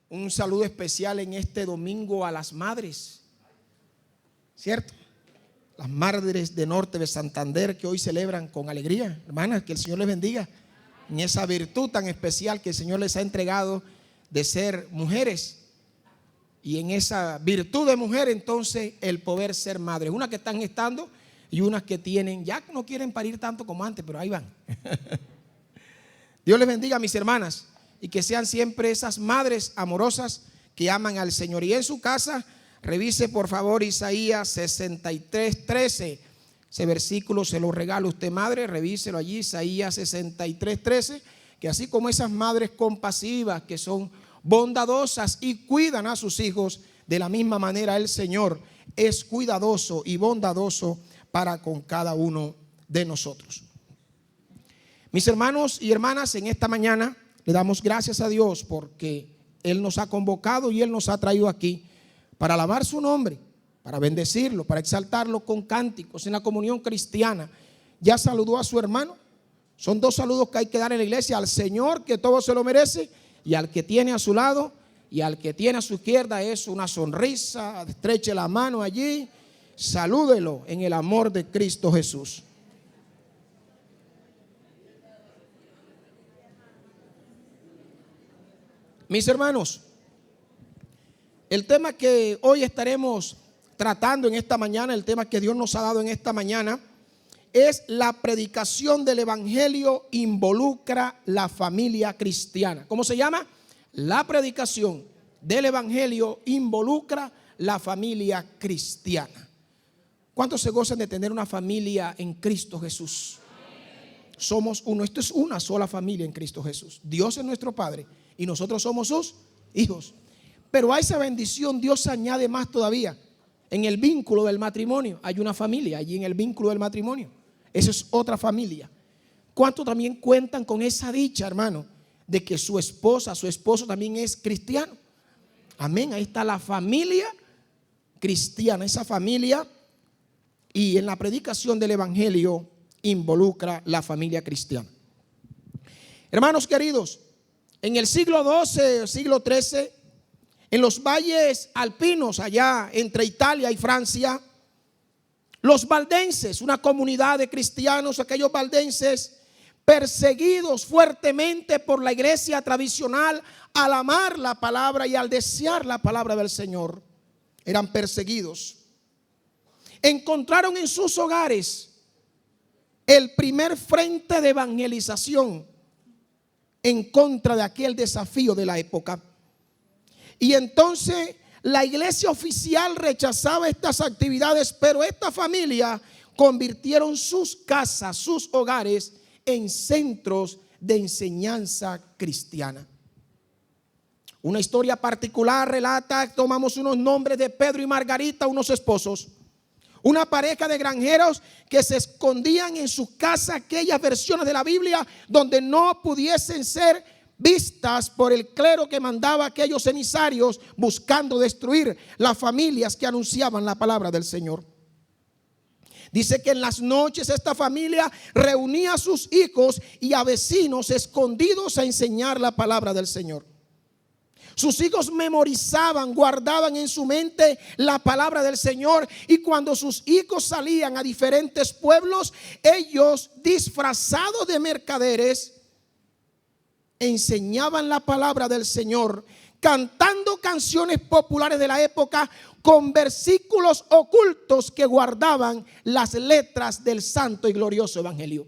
un saludo especial en este domingo a las madres, ¿cierto? Las madres de Norte de Santander que hoy celebran con alegría. Hermanas, que el Señor les bendiga en esa virtud tan especial que el Señor les ha entregado de ser mujeres. Y en esa virtud de mujer, entonces, el poder ser madres. Unas que están gestando y unas que tienen, ya no quieren parir tanto como antes, pero ahí van. Dios les bendiga, mis hermanas, y que sean siempre esas madres amorosas que aman al Señor. Y en su casa, revise por favor Isaías 63:13. Ese versículo se lo regalo a usted, madre, revíselo allí, Isaías 63:13, que así como esas madres compasivas que son bondadosas y cuidan a sus hijos, de la misma manera el Señor es cuidadoso y bondadoso para con cada uno de nosotros. Mis hermanos y hermanas, en esta mañana le damos gracias a Dios porque Él nos ha convocado y Él nos ha traído aquí para alabar su nombre, para bendecirlo, para exaltarlo con cánticos en la comunión cristiana. Ya saludó a su hermano. Son dos saludos que hay que dar en la iglesia: al Señor, que todo se lo merece, y al que tiene a su lado y al que tiene a su izquierda. Es una sonrisa, estreche la mano allí, salúdelo en el amor de Cristo Jesús. Mis hermanos, el tema que hoy estaremos tratando en esta mañana, el tema que Dios nos ha dado en esta mañana, es la predicación del evangelio involucra la familia cristiana. ¿Cómo se llama? La predicación del evangelio involucra la familia cristiana. ¿Cuántos se gozan de tener una familia en Cristo Jesús? Somos uno, esto es una sola familia en Cristo Jesús. Dios es nuestro Padre y nosotros somos sus hijos. Pero a esa bendición Dios añade más todavía. En el vínculo del matrimonio hay una familia, allí en el vínculo del matrimonio. Esa es otra familia. ¿Cuántos también cuentan con esa dicha, hermano, de que su esposa, su esposo también es cristiano? Amén, ahí está la familia cristiana, esa familia. Y en la predicación del evangelio involucra la familia cristiana. Hermanos queridos, en el siglo XII, siglo XIII, en los valles alpinos allá entre Italia y Francia, los valdenses, una comunidad de cristianos, aquellos valdenses perseguidos fuertemente por la iglesia tradicional al amar la palabra y al desear la palabra del Señor, eran perseguidos. Encontraron en sus hogares el primer frente de evangelización en contra de aquel desafío de la época. Y entonces la iglesia oficial rechazaba estas actividades, pero esta familia convirtieron sus casas, sus hogares en centros de enseñanza cristiana. Una historia particular relata, tomamos unos nombres de Pedro y Margarita, unos esposos, una pareja de granjeros que se escondían en sus casas aquellas versiones de la Biblia donde no pudiesen ser vistas por el clero que mandaba a aquellos emisarios buscando destruir las familias que anunciaban la palabra del Señor. Dice que en las noches esta familia reunía a sus hijos y a vecinos escondidos a enseñar la palabra del Señor. Sus hijos memorizaban, guardaban en su mente la palabra del Señor, y cuando sus hijos salían a diferentes pueblos, ellos, disfrazados de mercaderes, enseñaban la palabra del Señor, cantando canciones populares de la época con versículos ocultos que guardaban las letras del santo y glorioso evangelio.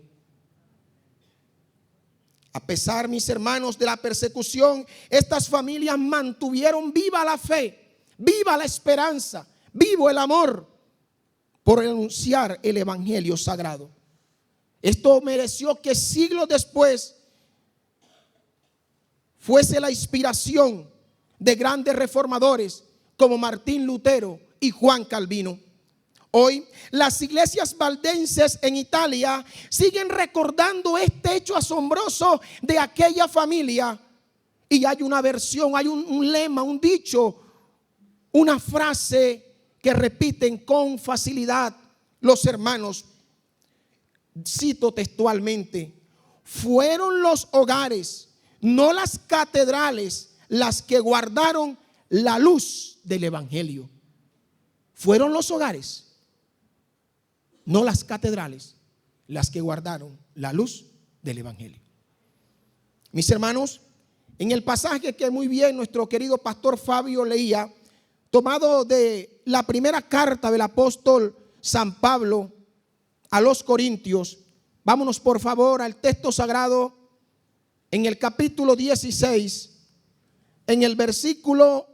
A pesar, mis hermanos, de la persecución, estas familias mantuvieron viva la fe, viva la esperanza, vivo el amor por anunciar el evangelio sagrado. Esto mereció que siglos después fuese la inspiración de grandes reformadores como Martín Lutero y Juan Calvino. Hoy las iglesias valdenses en Italia siguen recordando este hecho asombroso de aquella familia. Y hay una versión, hay un lema, un dicho, una frase que repiten con facilidad los hermanos. Cito textualmente: fueron los hogares, no las catedrales, las que guardaron la luz del evangelio. Fueron los hogares, no las catedrales, las que guardaron la luz del evangelio. Mis hermanos, en el pasaje que muy bien nuestro querido pastor Fabio leía, tomado de la primera carta del apóstol San Pablo a los Corintios, vámonos por favor al texto sagrado en el capítulo 16, en el versículo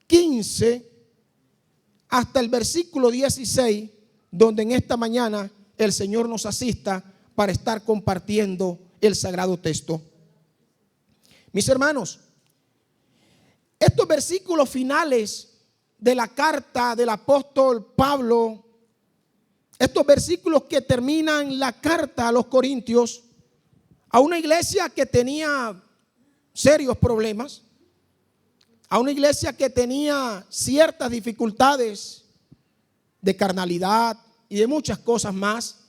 15 hasta el versículo 16, donde en esta mañana el Señor nos asista para estar compartiendo el sagrado texto. Mis hermanos, estos versículos finales de la carta del apóstol Pablo, estos versículos que terminan la carta a los Corintios, a una iglesia que tenía serios problemas, a una iglesia que tenía ciertas dificultades de carnalidad y de muchas cosas más.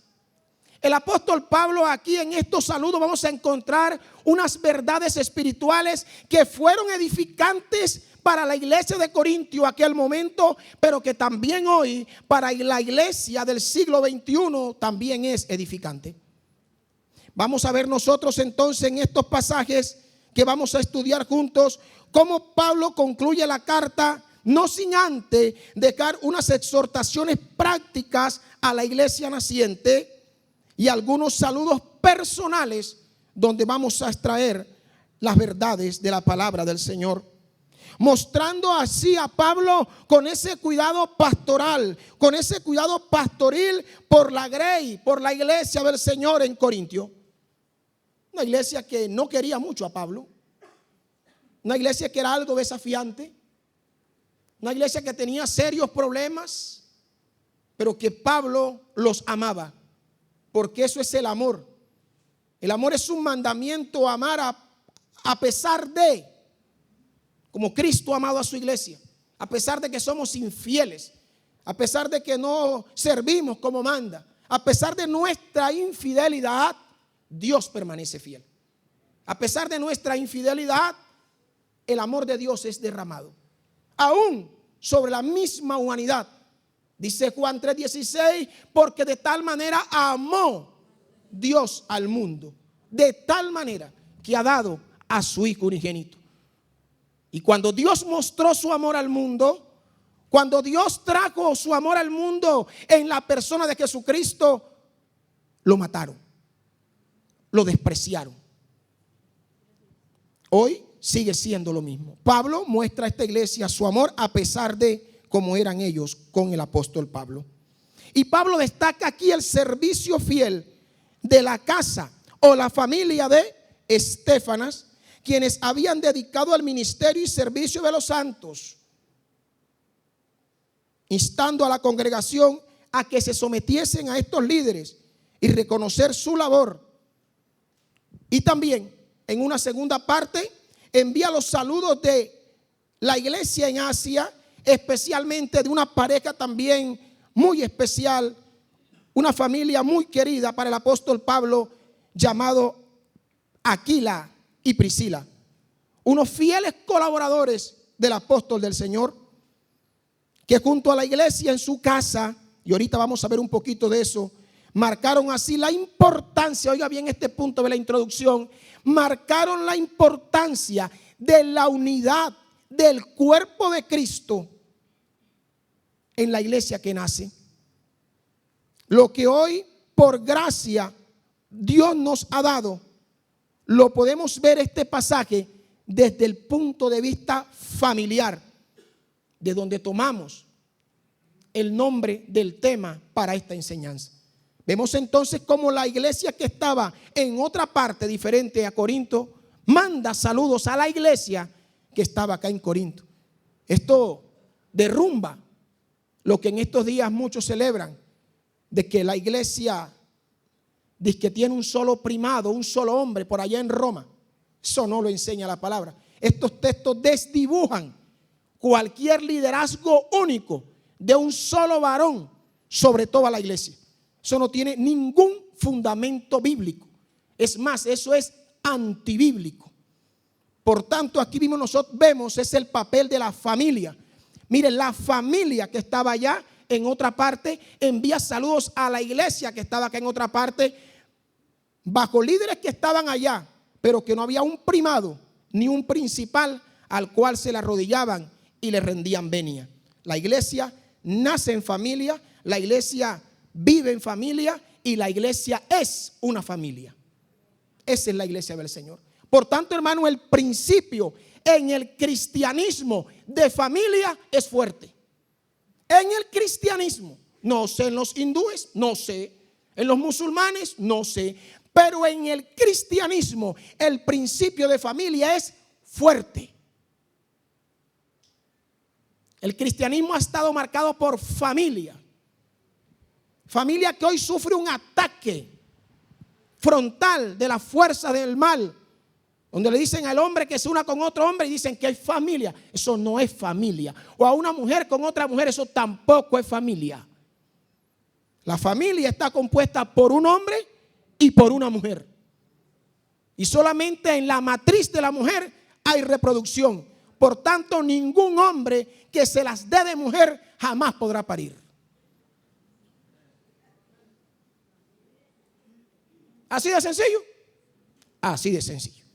El apóstol Pablo aquí en estos saludos vamos a encontrar unas verdades espirituales que fueron edificantes para la iglesia de Corintio aquel momento, pero que también hoy para la iglesia del siglo XXI también es edificante. Vamos a ver nosotros entonces en estos pasajes que vamos a estudiar juntos cómo Pablo concluye la carta, no sin antes dejar unas exhortaciones prácticas a la iglesia naciente y algunos saludos personales donde vamos a extraer las verdades de la palabra del Señor, mostrando así a Pablo con ese cuidado pastoral, con ese cuidado pastoril por la grey, por la iglesia del Señor en Corintio. Una iglesia que no quería mucho a Pablo, una iglesia que era algo desafiante, una iglesia que tenía serios problemas, pero que Pablo los amaba, porque eso es el amor. El amor es un mandamiento, amar a pesar de, como Cristo ha amado a su iglesia, a pesar de que somos infieles, a pesar de que no servimos como manda, a pesar de nuestra infidelidad, Dios permanece fiel. A pesar de nuestra infidelidad, el amor de Dios es derramado, aún sobre la misma humanidad. Dice Juan 3:16, porque de tal manera amó Dios al mundo, de tal manera que ha dado a su Hijo unigénito. Y cuando Dios mostró su amor al mundo, cuando Dios trajo su amor al mundo en la persona de Jesucristo, lo mataron, lo despreciaron. Hoy sigue siendo lo mismo. Pablo muestra a esta iglesia su amor a pesar de como eran ellos con el apóstol Pablo. Y Pablo destaca aquí el servicio fiel de la casa o la familia de Estéfanas, quienes habían dedicado al ministerio y servicio de los santos, instando a la congregación a que se sometiesen a estos líderes y reconocer su labor. Y también en una segunda parte envía los saludos de la iglesia en Asia, especialmente de una pareja también muy especial, una familia muy querida para el apóstol Pablo, llamado Aquila y Priscila, unos fieles colaboradores del apóstol del Señor, que junto a la iglesia en su casa, y ahorita vamos a ver un poquito de eso, marcaron así la importancia, oiga bien este punto de la introducción, marcaron la importancia de la unidad del cuerpo de Cristo en la iglesia que nace. Lo que hoy por gracia Dios nos ha dado, lo podemos ver este pasaje desde el punto de vista familiar, de donde tomamos el nombre del tema para esta enseñanza. Vemos entonces cómo la iglesia que estaba en otra parte diferente a Corinto manda saludos a la iglesia que estaba acá en Corinto. Esto derrumba lo que en estos días muchos celebran, de que la iglesia dice que tiene un solo primado, un solo hombre por allá en Roma. Eso no lo enseña la palabra. Estos textos desdibujan cualquier liderazgo único de un solo varón sobre toda la iglesia. Eso no tiene ningún fundamento bíblico. Es más, eso es antibíblico. Por tanto, aquí mismo nosotros vemos es el papel de la familia. Miren, la familia que estaba allá en otra parte envía saludos a la iglesia que estaba acá en otra parte, bajo líderes que estaban allá, pero que no había un primado ni un principal al cual se le arrodillaban y le rendían venia. La iglesia nace en familia, la iglesia vive en familia y la iglesia es una familia. Esa es la iglesia del Señor. Por tanto, hermano, el principio en el cristianismo de familia es fuerte. En el cristianismo, no sé en los hindúes, no sé, en los musulmanes, no sé, pero en el cristianismo el principio de familia es fuerte. El cristianismo ha estado marcado por familia. Familia que hoy sufre un ataque frontal de la fuerza del mal, donde le dicen al hombre que se una con otro hombre y dicen que es familia. Eso no es familia. O a una mujer con otra mujer, eso tampoco es familia. La familia está compuesta por un hombre y por una mujer. Y solamente en la matriz de la mujer hay reproducción. Por tanto, ningún hombre que se las dé de mujer jamás podrá parir. Así de sencillo. Así de sencillo.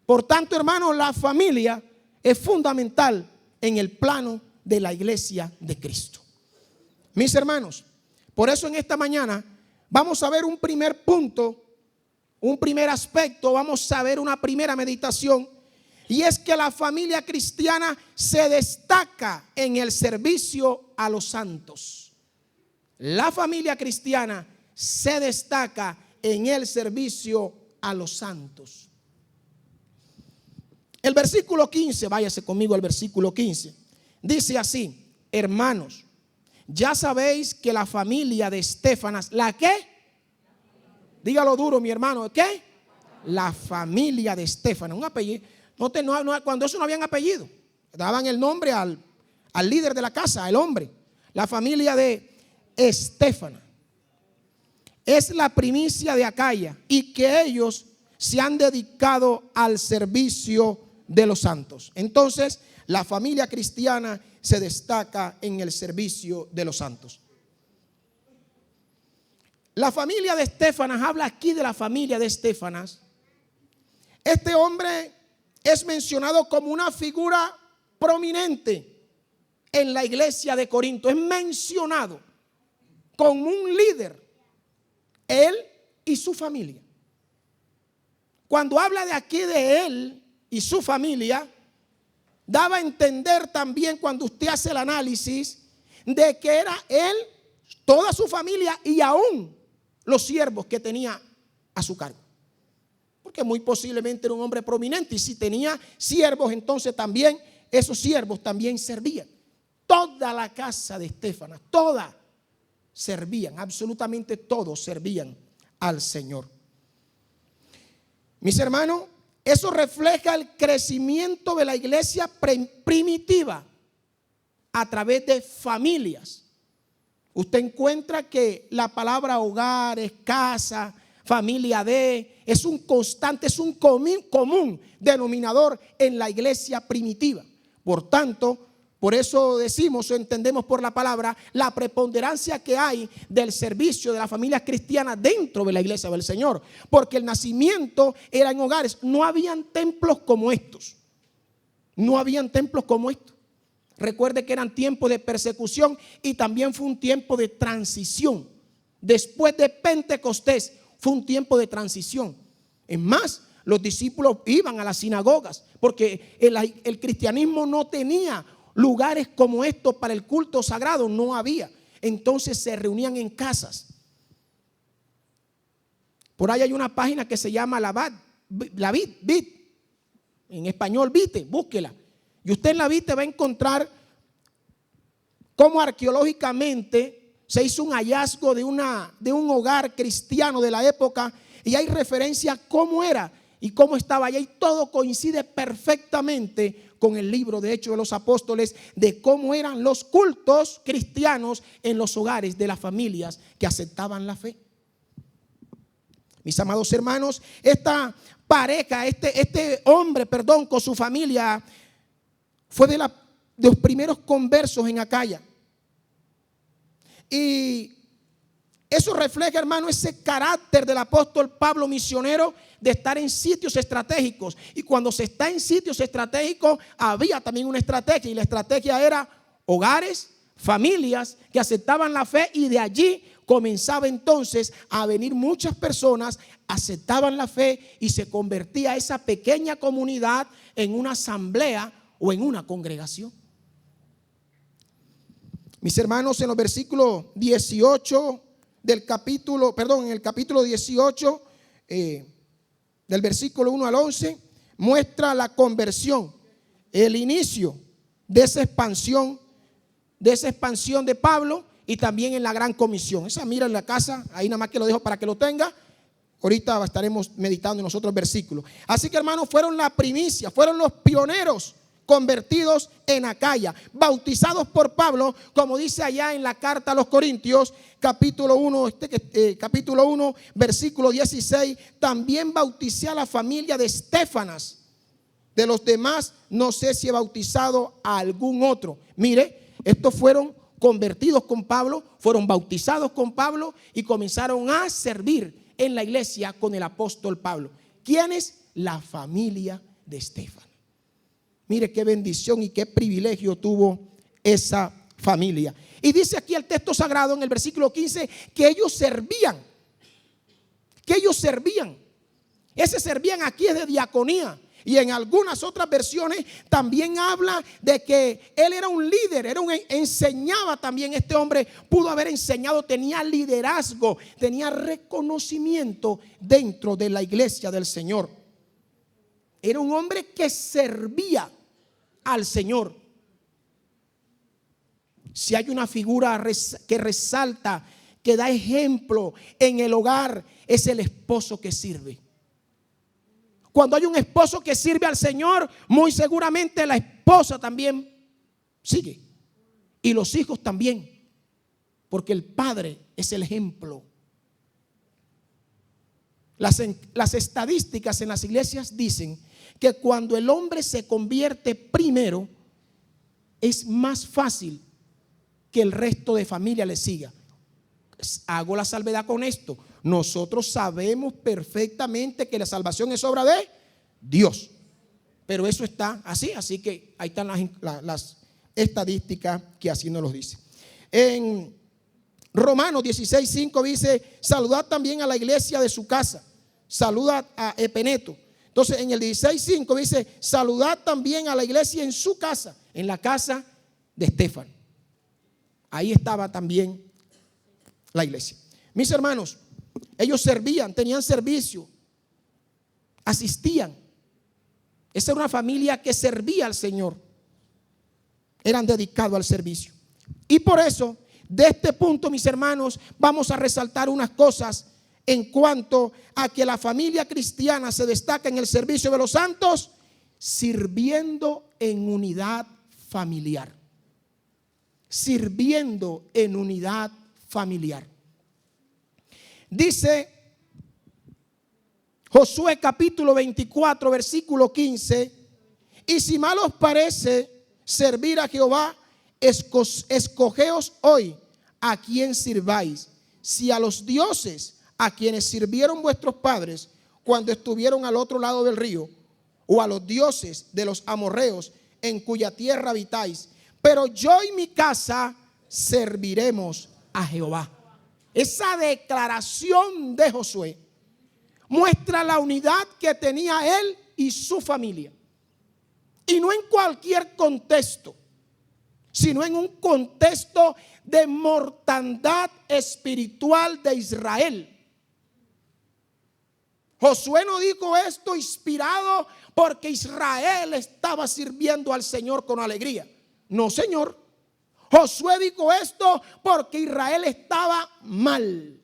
Por tanto, hermanos, la familia es fundamental en el plano de la iglesia de Cristo. Mis hermanos, por eso en esta mañana vamos a ver un primer punto, un primer aspecto, vamos a ver una primera meditación, y es que la familia cristiana se destaca en el servicio a los santos. La familia cristiana se destaca en el servicio a los santos. El versículo 15, váyase conmigo al versículo 15. Dice así: hermanos, ya sabéis que la familia de Estéfanas, ¿la qué? Dígalo duro, mi hermano, ¿qué? La familia de Estéfanas, un apellido. Cuando eso no habían apellido, daban el nombre al líder de la casa, al hombre. La familia de Estéfanas es la primicia de Acaya, y que ellos se han dedicado al servicio de los santos. Entonces, la familia cristiana se destaca en el servicio de los santos. La familia de Estéfanas, habla aquí de la familia de Estéfanas. Este hombre es mencionado como una figura prominente en la iglesia de Corinto. Es mencionado como un líder, él y su familia. Cuando habla de aquí de él y su familia, daba a entender también, cuando usted hace el análisis, de que era él, toda su familia y aún los siervos que tenía a su cargo. Porque muy posiblemente era un hombre prominente, y si tenía siervos, entonces también esos siervos también servían. Toda la casa de Estéfanas, toda servían, absolutamente todos servían al Señor. Mis hermanos, eso refleja el crecimiento de la iglesia primitiva a través de familias. Usted encuentra que la palabra hogares, casa, familia es un constante, es un común denominador en la iglesia primitiva. Por tanto, por eso decimos o entendemos por la palabra la preponderancia que hay del servicio de la familia cristiana dentro de la iglesia del Señor. Porque el nacimiento era en hogares. No habían templos como estos. No habían templos como estos. Recuerde que eran tiempos de persecución y también fue un tiempo de transición. Después de Pentecostés fue un tiempo de transición. Es más, los discípulos iban a las sinagogas porque el cristianismo no tenía lugares como estos para el culto sagrado, no había. Entonces se reunían en casas. Por ahí hay una página que se llama la Vid, en español Vite, búsquela. Y usted en la Vite va a encontrar cómo arqueológicamente se hizo un hallazgo de un hogar cristiano de la época, y hay referencia a cómo era y cómo estaba allá, y todo coincide perfectamente con el libro de Hechos de los Apóstoles, de cómo eran los cultos cristianos en los hogares de las familias que aceptaban la fe. Mis amados hermanos, esta pareja, este hombre, con su familia, fue de los primeros conversos en Acaya. Y eso refleja, hermano, ese carácter del apóstol Pablo misionero de estar en sitios estratégicos. Y cuando se está en sitios estratégicos, había también una estrategia. Y la estrategia era hogares, familias que aceptaban la fe, y de allí comenzaba entonces a venir muchas personas, aceptaban la fe y se convertía esa pequeña comunidad en una asamblea o en una congregación. Mis hermanos, en los versículos 18 del capítulo, en el capítulo 18, del versículo 1 al 11, muestra la conversión, el inicio de esa expansión de Pablo, y también en la gran comisión. Esa mira en la casa, ahí nada más que lo dejo para que lo tenga. Ahorita estaremos meditando en los otros versículos. Así que, hermanos, fueron la primicia, fueron los pioneros convertidos en Acaya, bautizados por Pablo, como dice allá en la carta a los Corintios, capítulo 1, versículo 16. También bauticé a la familia de Estéfanas. De los demás, no sé si he bautizado a algún otro. Mire, estos fueron convertidos con Pablo, fueron bautizados con Pablo y comenzaron a servir en la iglesia con el apóstol Pablo. ¿Quién es? La familia de Estéfanas. Mire qué bendición y qué privilegio tuvo esa familia. Y dice aquí el texto sagrado en el versículo 15 que ellos servían. Ese servían aquí es de diaconía. Y en algunas otras versiones también habla de que él era un líder, enseñaba también. Este hombre pudo haber enseñado, tenía liderazgo, tenía reconocimiento dentro de la iglesia del Señor. Era un hombre que servía al Señor. Si hay una figura que resalta, que da ejemplo en el hogar, es el esposo que sirve. Cuando hay un esposo que sirve al Señor, muy seguramente la esposa también sigue. Y los hijos también. Porque el padre es el ejemplo. Las estadísticas en las iglesias dicen que cuando el hombre se convierte primero, es más fácil que el resto de familia le siga. Hago la salvedad con esto. Nosotros sabemos perfectamente que la salvación es obra de Dios, pero eso está así que ahí están las estadísticas que así nos lo dicen. En Romanos 16:5 dice: saludad también a la iglesia de su casa, saludad a Epeneto. Entonces en el 16:5 dice: saludad también a la iglesia en su casa, en la casa de Estéfanas. Ahí estaba también la iglesia. Mis hermanos, ellos servían, tenían servicio, asistían. Esa era una familia que servía al Señor. Eran dedicados al servicio. Y por eso, de este punto, mis hermanos, vamos a resaltar unas cosas en cuanto a que la familia cristiana se destaca en el servicio de los santos, sirviendo en unidad familiar. Sirviendo en unidad familiar. Dice Josué capítulo 24 versículo 15: y si mal os parece servir a Jehová, escogeos hoy a quién sirváis, si a los dioses a quienes sirvieron vuestros padres cuando estuvieron al otro lado del río, o a los dioses de los amorreos en cuya tierra habitáis, pero yo y mi casa serviremos a Jehová. Esa declaración de Josué muestra la unidad que tenía él y su familia. Y no en cualquier contexto, sino en un contexto de mortandad espiritual de Israel. Josué no dijo esto inspirado porque Israel estaba sirviendo al Señor con alegría. No, señor. Josué dijo esto porque Israel estaba mal.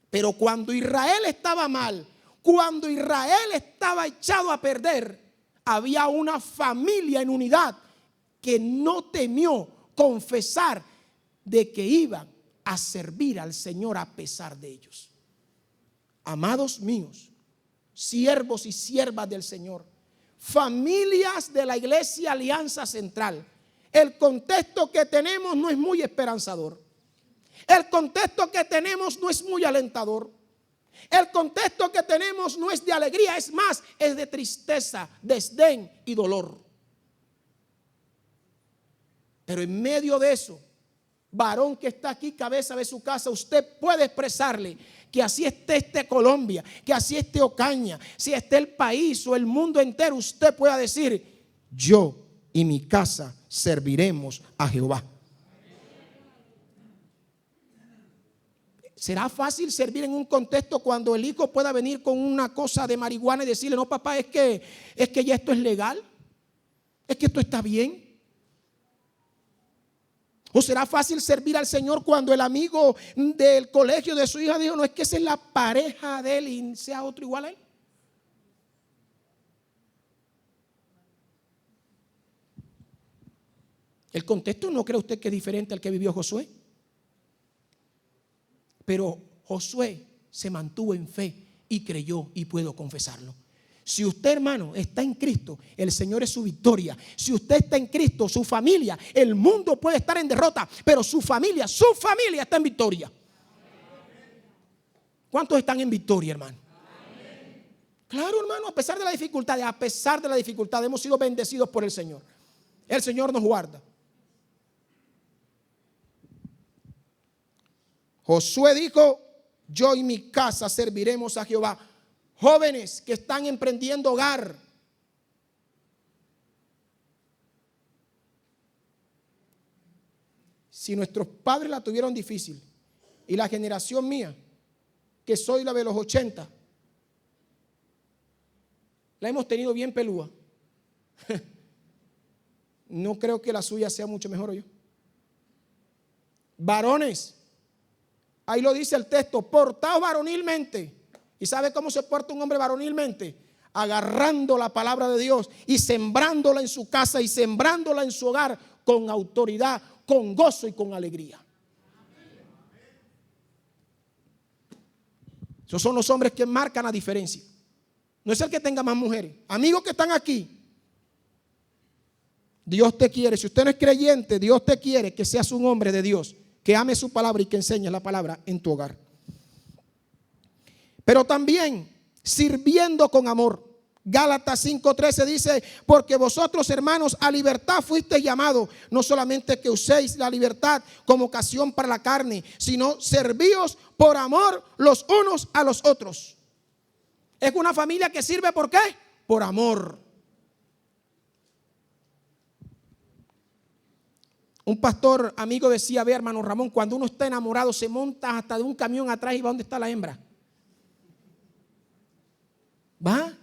Pero cuando Israel estaba mal, cuando Israel estaba echado a perder, había una familia en unidad que no temió confesar de que iban a servir al Señor a pesar de ellos. Amados míos, siervos y siervas del Señor, familias de la Iglesia Alianza Central, el contexto que tenemos no es muy esperanzador. El contexto que tenemos no es muy alentador. El contexto que tenemos no es de alegría, es más, es de tristeza, desdén y dolor. Pero en medio de eso, varón que está aquí, cabeza de su casa, usted puede expresarle que así esté Colombia, que así esté Ocaña, si esté el país o el mundo entero, usted pueda decir: yo y mi casa serviremos a Jehová. ¿Será fácil servir en un contexto cuando el hijo pueda venir con una cosa de marihuana y decirle: no, papá, es que ya esto es legal, es que esto está bien? ¿O será fácil servir al Señor cuando el amigo del colegio de su hija dijo: no, es que esa es la pareja de él y sea otro igual a él? El contexto, ¿no cree usted que es diferente al que vivió Josué? Pero Josué se mantuvo en fe y creyó, y puedo confesarlo. Si usted, hermano, está en Cristo, el Señor es su victoria. Si usted está en Cristo, su familia, el mundo puede estar en derrota, pero su familia está en victoria. ¿Cuántos están en victoria, hermano? Claro, hermano, a pesar de la dificultad, hemos sido bendecidos por el Señor. El Señor nos guarda. Josué dijo: yo y mi casa serviremos a Jehová. Jóvenes que están emprendiendo hogar, si nuestros padres la tuvieron difícil y la generación mía, que soy la de los 80, la hemos tenido bien pelúa, no creo que la suya sea mucho mejor. Yo, varones, ahí lo dice el texto: portaos varonilmente. ¿Y sabe cómo se porta un hombre varonilmente? Agarrando la palabra de Dios y sembrándola en su casa y sembrándola en su hogar con autoridad, con gozo y con alegría. Esos son los hombres que marcan la diferencia. No es el que tenga más mujeres. Amigos que están aquí, Dios te quiere. Si usted no es creyente, Dios te quiere que seas un hombre de Dios, que ame su palabra y que enseñe la palabra en tu hogar. Pero también sirviendo con amor. Gálatas 5:13 dice: porque vosotros, hermanos, a libertad fuisteis llamados, no solamente que uséis la libertad como ocasión para la carne, sino servíos por amor los unos a los otros. Es una familia que sirve, ¿por qué? Por amor. Un pastor amigo decía: ve, hermano Ramón, cuando uno está enamorado se monta hasta de un camión atrás y va donde está la hembra. ¿Va?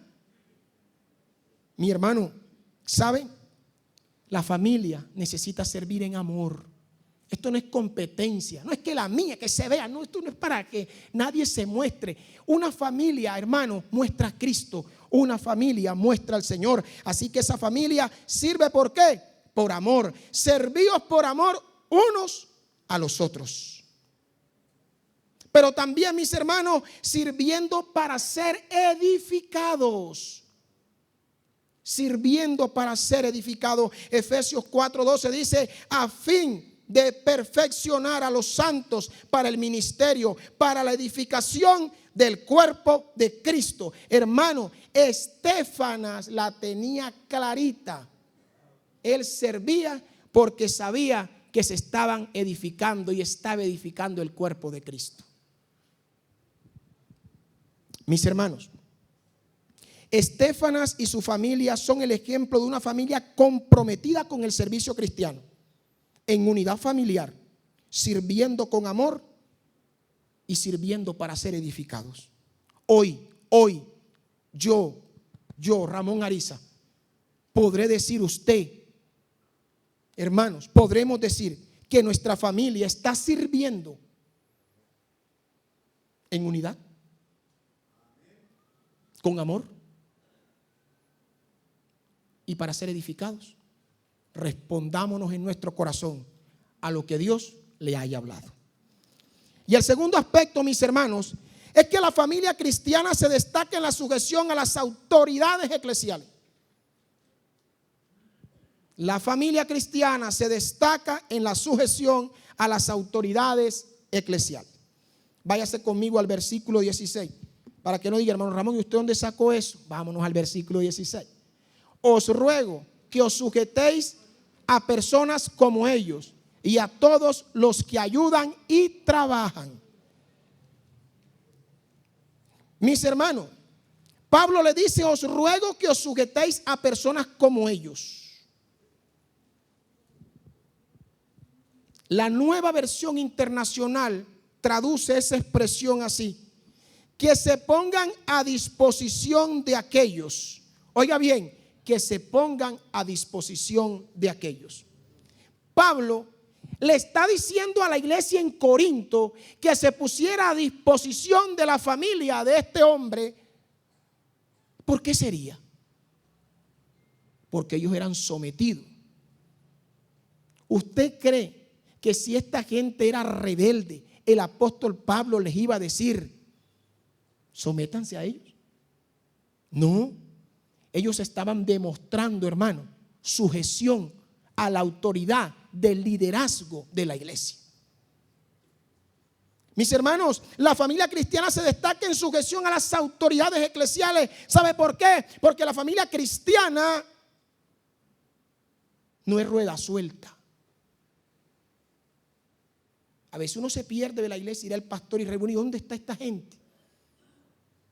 Mi hermano, ¿sabe? La familia necesita servir en amor. Esto no es competencia, no es que la mía, que se vea, no, esto no es para que nadie se muestre. Una familia, hermano, muestra a Cristo. Una familia muestra al Señor. Así que esa familia sirve, ¿por qué? Por amor. Servíos por amor unos a los otros. Pero también, mis hermanos, sirviendo para ser edificados. Sirviendo para ser edificados. Efesios 4:12 dice: a fin de perfeccionar a los santos para el ministerio, para la edificación del cuerpo de Cristo. Hermano, Estefanas la tenía clarita. Él servía porque sabía que se estaban edificando y estaba edificando el cuerpo de Cristo. Mis hermanos, Estefanas y su familia son el ejemplo de una familia comprometida con el servicio cristiano, en unidad familiar, sirviendo con amor y sirviendo para ser edificados. Hoy, yo, Ramón Ariza, podré decir, usted, hermanos, podremos decir que nuestra familia está sirviendo en unidad, con amor y para ser edificados. Respondámonos en nuestro corazón a lo que Dios le haya hablado. Y el segundo aspecto, mis hermanos, es que la familia cristiana se destaca en la sujeción a las autoridades eclesiales. La familia cristiana se destaca en la sujeción a las autoridades eclesiales. Váyase conmigo al versículo 16, para que no diga, hermano Ramón, ¿y usted dónde sacó eso? Vámonos al versículo 16. Os ruego que os sujetéis a personas como ellos y a todos los que ayudan y trabajan. Mis hermanos, Pablo le dice, os ruego que os sujetéis a personas como ellos. La Nueva Versión Internacional traduce esa expresión así: que se pongan a disposición de aquellos. Oiga bien, que se pongan a disposición de aquellos. Pablo le está diciendo a la iglesia en Corinto que se pusiera a disposición de la familia de este hombre. ¿Por qué sería? Porque ellos eran sometidos. ¿Usted cree que si esta gente era rebelde, el apóstol Pablo les iba a decir, sométanse a ellos? No, ellos estaban demostrando, hermano, sujeción a la autoridad del liderazgo de la iglesia. Mis hermanos, la familia cristiana se destaca en sujeción a las autoridades eclesiales. ¿Sabe por qué? Porque la familia cristiana no es rueda suelta. A veces uno se pierde de la iglesia, irá el pastor y reúne, ¿dónde está esta gente?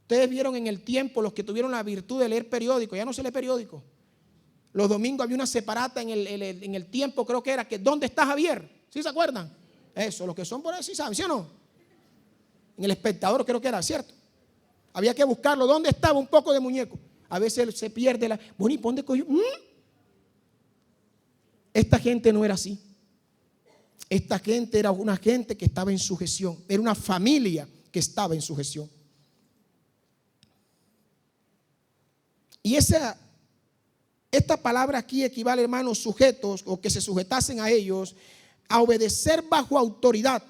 Ustedes vieron en el tiempo, los que tuvieron la virtud de leer periódico, ya no se lee periódico. Los domingos había una separata en el tiempo, creo que era, que ¿dónde está Javier? ¿Sí se acuerdan? Eso, los que son por ahí, ¿sí saben, sí o no? En el Espectador creo que era, ¿cierto? Había que buscarlo, ¿dónde estaba un poco de muñeco? A veces se pierde la... Bueno, ¿y por dónde cogió? Esta gente no era así. Esta gente era una gente que estaba en sujeción. Era una familia que estaba en sujeción. Y esta palabra aquí equivale, hermanos, sujetos, o que se sujetasen a ellos, a obedecer bajo autoridad.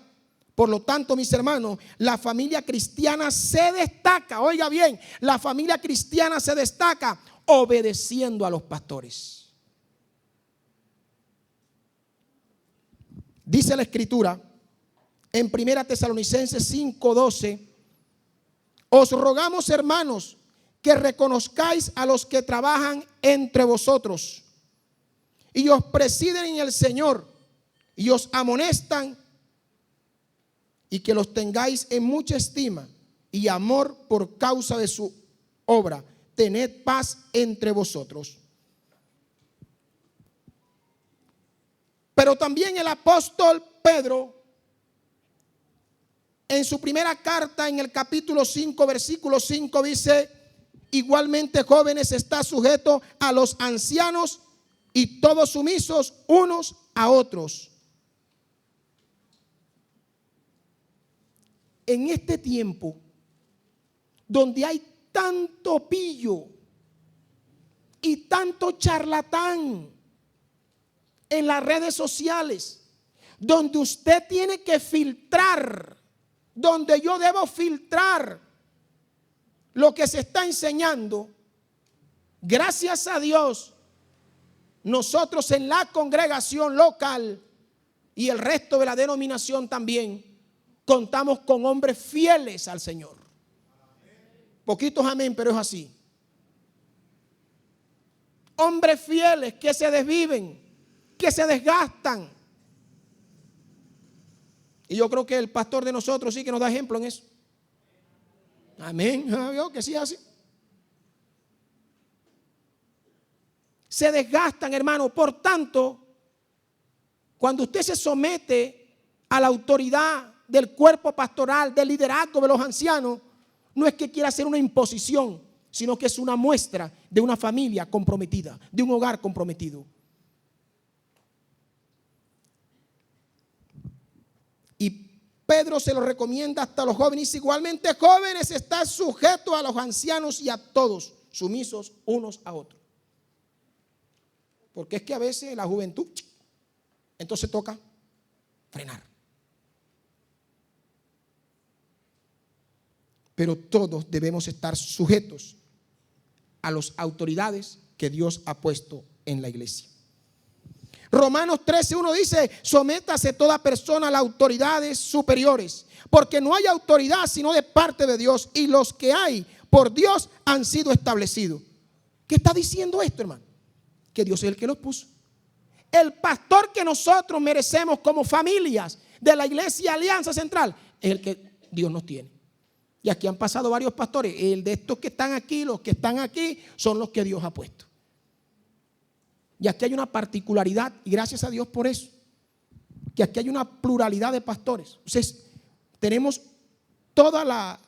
Por lo tanto, mis hermanos, la familia cristiana se destaca, oiga bien, la familia cristiana se destaca obedeciendo a los pastores. Dice la Escritura en 1 Tesalonicenses 5:12, os rogamos, hermanos, que reconozcáis a los que trabajan entre vosotros y os presiden en el Señor y os amonestan, y que los tengáis en mucha estima y amor por causa de su obra. Tened paz entre vosotros. Pero también el apóstol Pedro, en su primera carta, en el capítulo 5, versículo 5, dice, igualmente jóvenes, está sujeto a los ancianos y todos sumisos unos a otros. En este tiempo donde hay tanto pillo y tanto charlatán en las redes sociales, donde usted tiene que filtrar, donde yo debo filtrar lo que se está enseñando, gracias a Dios, nosotros en la congregación local y el resto de la denominación también, contamos con hombres fieles al Señor. Poquitos amén, pero es así. Hombres fieles que se desviven, que se desgastan. Y yo creo que el pastor de nosotros sí que nos da ejemplo en eso. Amén. ¿Vio que sí es así? Se desgastan, hermano. Por tanto, cuando usted se somete a la autoridad del cuerpo pastoral, del liderazgo de los ancianos, no es que quiera hacer una imposición, sino que es una muestra de una familia comprometida, de un hogar comprometido. Y Pedro se lo recomienda hasta a los jóvenes. Igualmente, jóvenes, está sujeto a los ancianos y a todos, sumisos unos a otros. Porque es que a veces la juventud, entonces toca frenar. pero todos debemos estar sujetos a las autoridades que Dios ha puesto en la iglesia. Romanos 13:1 dice: sométase toda persona a las autoridades superiores, porque no hay autoridad sino de parte de Dios, y los que hay por Dios han sido establecidos. ¿Qué está diciendo esto, hermano? Que Dios es el que los puso. El pastor que nosotros merecemos como familias de la iglesia Alianza Central es el que Dios nos tiene. Y aquí han pasado varios pastores. El de estos que están aquí, los que están aquí, son los que Dios ha puesto. Y aquí hay una particularidad, y gracias a Dios por eso, que aquí hay una pluralidad de pastores. Entonces, tenemos toda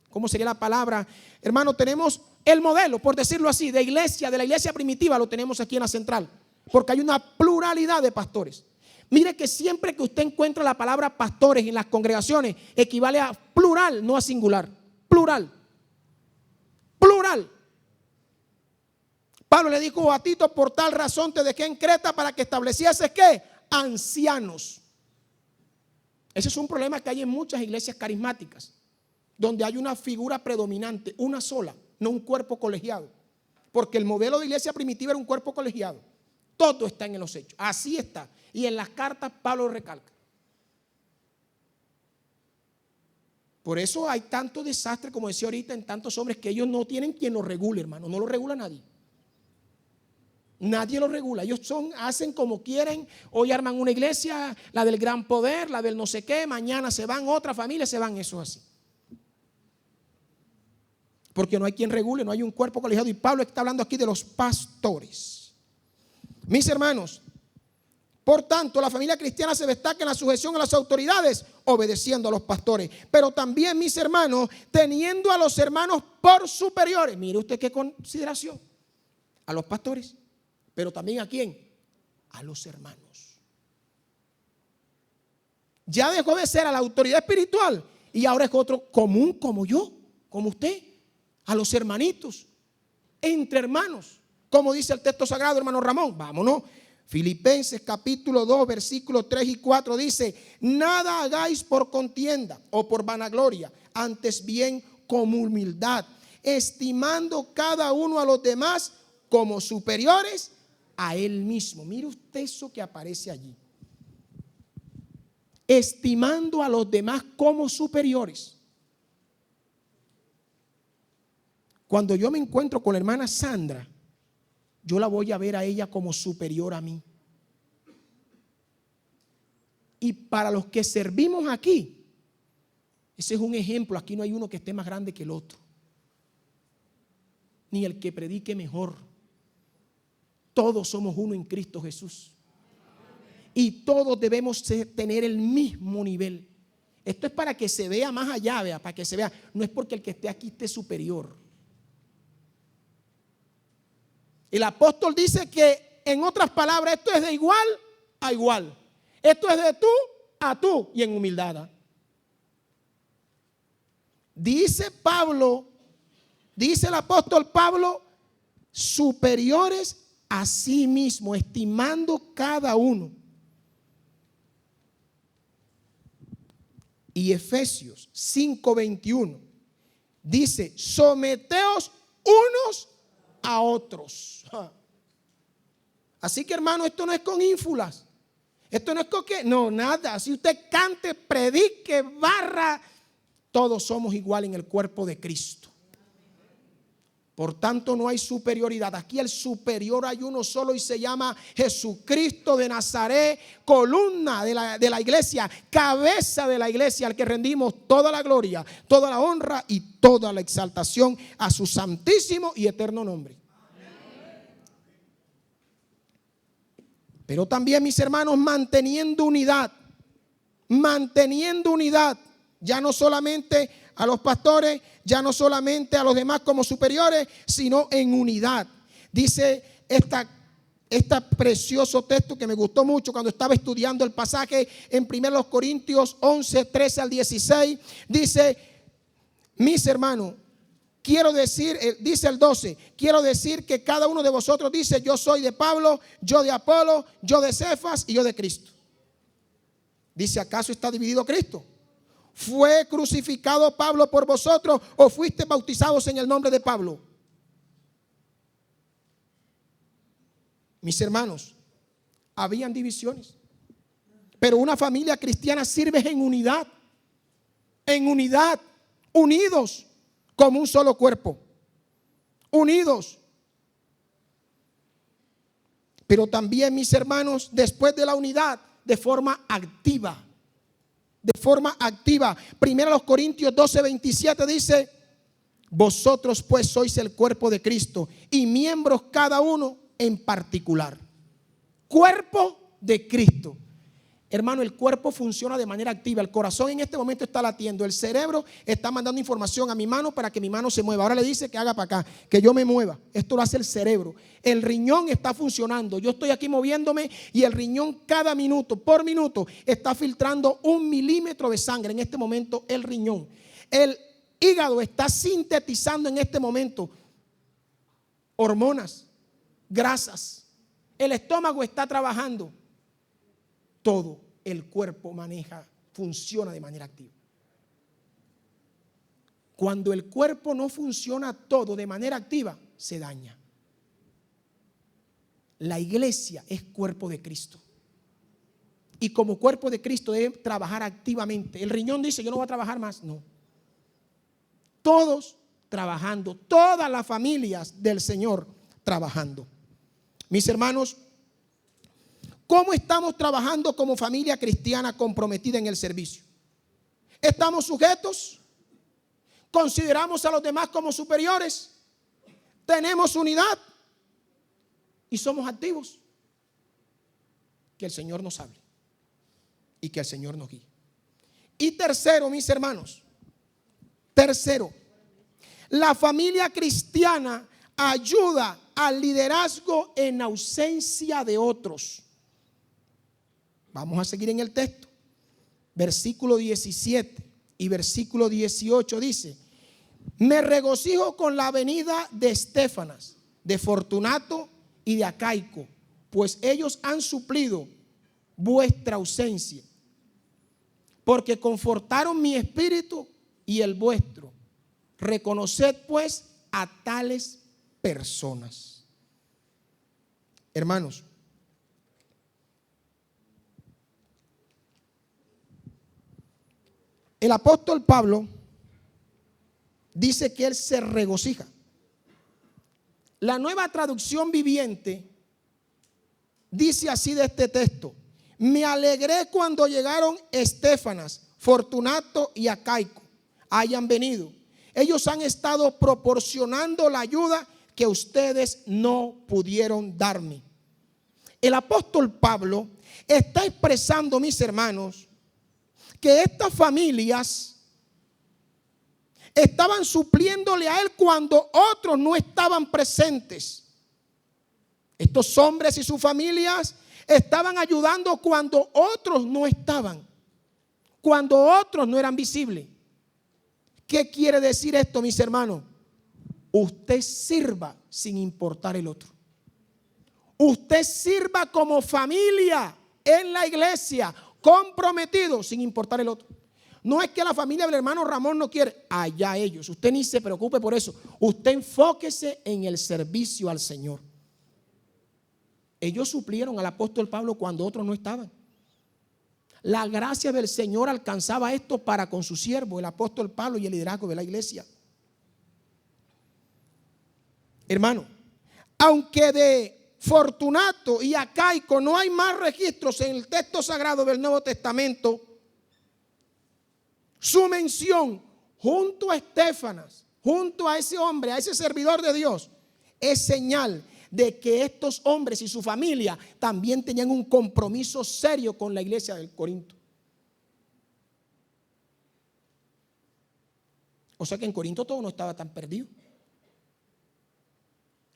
¿cómo sería la palabra? Hermano, tenemos el modelo, por decirlo así, de la iglesia primitiva, lo tenemos aquí en la central, porque hay una pluralidad de pastores. Mire que siempre que usted encuentra la palabra pastores en las congregaciones, equivale a plural, no a singular. Plural. Plural. Pablo le dijo a Tito: por tal razón te dejé en Creta para que establecieses ¿qué? Ancianos. Ese es un problema que hay en muchas iglesias carismáticas, donde hay una figura predominante, una sola, no un cuerpo colegiado. Porque el modelo de iglesia primitiva era un cuerpo colegiado. Todo está en los hechos, así está. Y en las cartas Pablo lo recalca. Por eso hay tanto desastre, como decía ahorita, en tantos hombres, que ellos no tienen quien los regule, hermano. No lo regula nadie. Nadie lo regula. Ellos hacen como quieren. Hoy arman una iglesia, la del gran poder, la del no sé qué. Mañana se van, otra familia se van. Eso así. Porque no hay quien regule, no hay un cuerpo colegiado. Y Pablo está hablando aquí de los pastores. Mis hermanos, por tanto, la familia cristiana se destaca en la sujeción a las autoridades, obedeciendo a los pastores. Pero también, mis hermanos, teniendo a los hermanos por superiores. Mire usted qué consideración. A los pastores. Pero también ¿a quién? A los hermanos. Ya dejó de ser a la autoridad espiritual y ahora es otro común como yo, como usted. A los hermanitos, entre hermanos. Como dice el texto sagrado, hermano Ramón. Vámonos. Filipenses capítulo 2, versículos 3 y 4 dice: nada hagáis por contienda o por vanagloria, antes bien con humildad, estimando cada uno a los demás como superiores a él mismo. Mire usted eso que aparece allí. Estimando a los demás como superiores. Cuando yo me encuentro con la hermana Sandra, yo la voy a ver a ella como superior a mí. Y para los que servimos aquí, ese es un ejemplo. Aquí no hay uno que esté más grande que el otro, ni el que predique mejor. Todos somos uno en Cristo Jesús. Y todos debemos tener el mismo nivel. Esto es para que se vea más allá, vea, para que se vea. No es porque el que esté aquí esté superior. El apóstol dice que, en otras palabras, esto es de igual a igual. Esto es de tú a tú y en humildad. Dice Pablo, dice el apóstol Pablo, superiores a sí mismo, estimando cada uno. Y Efesios 5:21 dice: someteos unos a otros. Así que, hermano, esto no es con ínfulas. Esto no es con que, no, nada. Si usted cante, predique, barra, todos somos igual en el cuerpo de Cristo. Por tanto, no hay superioridad. Aquí el superior hay uno solo y se llama Jesucristo de Nazaret, columna de la iglesia, cabeza de la iglesia, al que rendimos toda la gloria, toda la honra y toda la exaltación a su santísimo y eterno nombre. Pero también, mis hermanos, manteniendo unidad, ya no solamente a los pastores, ya no solamente a los demás como superiores, sino en unidad. Dice este precioso texto que me gustó mucho cuando estaba estudiando el pasaje en 1 Corintios 11, 13 al 16. Dice: mis hermanos, quiero decir, dice el 12, quiero decir que cada uno de vosotros dice: yo soy de Pablo, yo de Apolo, yo de Cefas y yo de Cristo. Dice: ¿acaso está dividido Cristo? ¿Fue crucificado Pablo por vosotros o fuiste bautizados en el nombre de Pablo? Mis hermanos, habían divisiones, pero una familia cristiana sirve en unidad, unidos como un solo cuerpo, unidos. Pero también, mis hermanos, después de la unidad, de forma activa. Primero los Corintios 12:27 dice: vosotros pues sois el cuerpo de Cristo y miembros cada uno en particular. Cuerpo de Cristo. Hermano, el cuerpo funciona de manera activa. El corazón en este momento está latiendo. El cerebro está mandando información a mi mano para que mi mano se mueva. Ahora le dice que haga para acá, que yo me mueva. Esto lo hace el cerebro. El riñón está funcionando. Yo estoy aquí moviéndome y el riñón cada minuto, por minuto, está filtrando 1 milímetro de sangre. En este momento el riñón. El hígado está sintetizando en este momento hormonas, grasas. El estómago está trabajando. Todo el cuerpo funciona de manera activa. Cuando el cuerpo no funciona todo de manera activa, se daña. La iglesia es cuerpo de Cristo. Y como cuerpo de Cristo debe trabajar activamente. El riñón dice: yo no voy a trabajar más. No. Todos trabajando, todas las familias del Señor trabajando. Mis hermanos, ¿cómo estamos trabajando como familia cristiana comprometida en el servicio? ¿Estamos sujetos? ¿Consideramos a los demás como superiores? ¿Tenemos unidad? ¿Y somos activos? Que el Señor nos hable y que el Señor nos guíe. Y tercero, mis hermanos, la familia cristiana ayuda al liderazgo en ausencia de otros. Vamos a seguir en el texto. Versículo 17 y versículo 18 dice: me regocijo con la venida de Estéfanas, de Fortunato y de Acaico, pues ellos han suplido vuestra ausencia, porque confortaron mi espíritu y el vuestro. Reconoced pues a tales personas. Hermanos, el apóstol Pablo dice que él se regocija. La Nueva Traducción Viviente dice así de este texto: me alegré cuando llegaron Estéfanas, Fortunato y Acaico, hayan venido. Ellos han estado proporcionando la ayuda que ustedes no pudieron darme. El apóstol Pablo está expresando, mis hermanos, que estas familias estaban supliéndole a él cuando otros no estaban presentes. Estos hombres y sus familias estaban ayudando cuando otros no estaban, cuando otros no eran visibles. ¿Qué quiere decir esto, mis hermanos? Usted sirva sin importar el otro. Usted sirva como familia en la iglesia, comprometido sin importar el otro. No es que la familia del hermano Ramón no quiere, allá ellos. Usted ni se preocupe por eso. Usted enfóquese en el servicio al Señor. Ellos suplieron al apóstol Pablo cuando otros no estaban. La gracia del Señor alcanzaba esto para con su siervo, el apóstol Pablo, y el liderazgo de la iglesia. Hermano, aunque de Fortunato y Acaico no hay más registros en el texto sagrado del Nuevo Testamento, su mención junto a Estéfanas, junto a ese hombre, a ese servidor de Dios, es señal de que estos hombres y su familia también tenían un compromiso serio con la iglesia del Corinto. O sea que en Corinto todo no estaba tan perdido.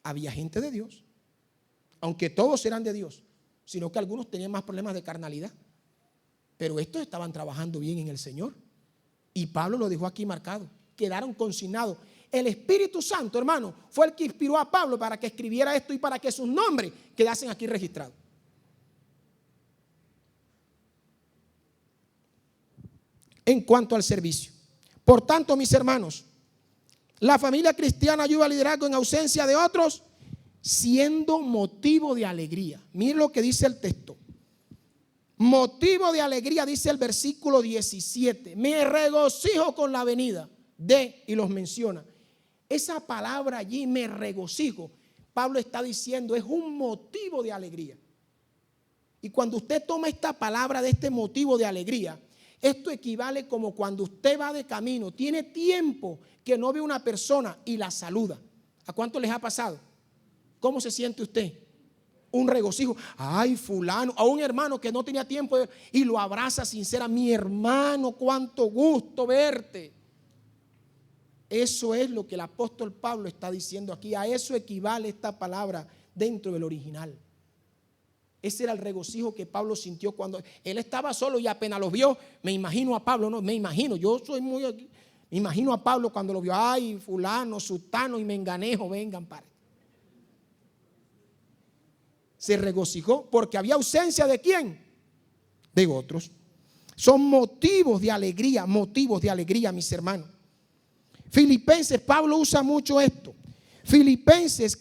Había gente de Dios, aunque todos eran de Dios, sino que algunos tenían más problemas de carnalidad. Pero estos estaban trabajando bien en el Señor. Y Pablo lo dejó aquí marcado. Quedaron consignados. El Espíritu Santo, hermano, fue el que inspiró a Pablo para que escribiera esto y para que sus nombres quedasen aquí registrados. en cuanto al servicio. Por tanto, mis hermanos, la familia cristiana ayuda al liderazgo en ausencia de otros, siendo motivo de alegría. Miren lo que dice el texto. Motivo de alegría, dice el versículo 17. Me regocijo con la venida de, y los menciona. Esa palabra allí, me regocijo, Pablo está diciendo, es un motivo de alegría. Y cuando usted toma esta palabra de este motivo de alegría, esto equivale como cuando usted va de camino, tiene tiempo que no ve una persona y la saluda. ¿A cuánto les ha pasado? ¿Cómo se siente usted? Un regocijo. Ay, fulano, a un hermano que no tenía tiempo y lo abraza sincera. Mi hermano, cuánto gusto verte. Eso es lo que el apóstol Pablo está diciendo aquí. A eso equivale esta palabra dentro del original. Ese era el regocijo que Pablo sintió cuando él estaba solo y apenas lo vio. Me imagino a Pablo, no, me imagino, me imagino a Pablo cuando lo vio. Ay, fulano, sutano y menganejo, vengan para. Se regocijó porque había ausencia de ¿quién? De otros. Son motivos de alegría, mis hermanos. Filipenses, Pablo usa mucho esto. Filipenses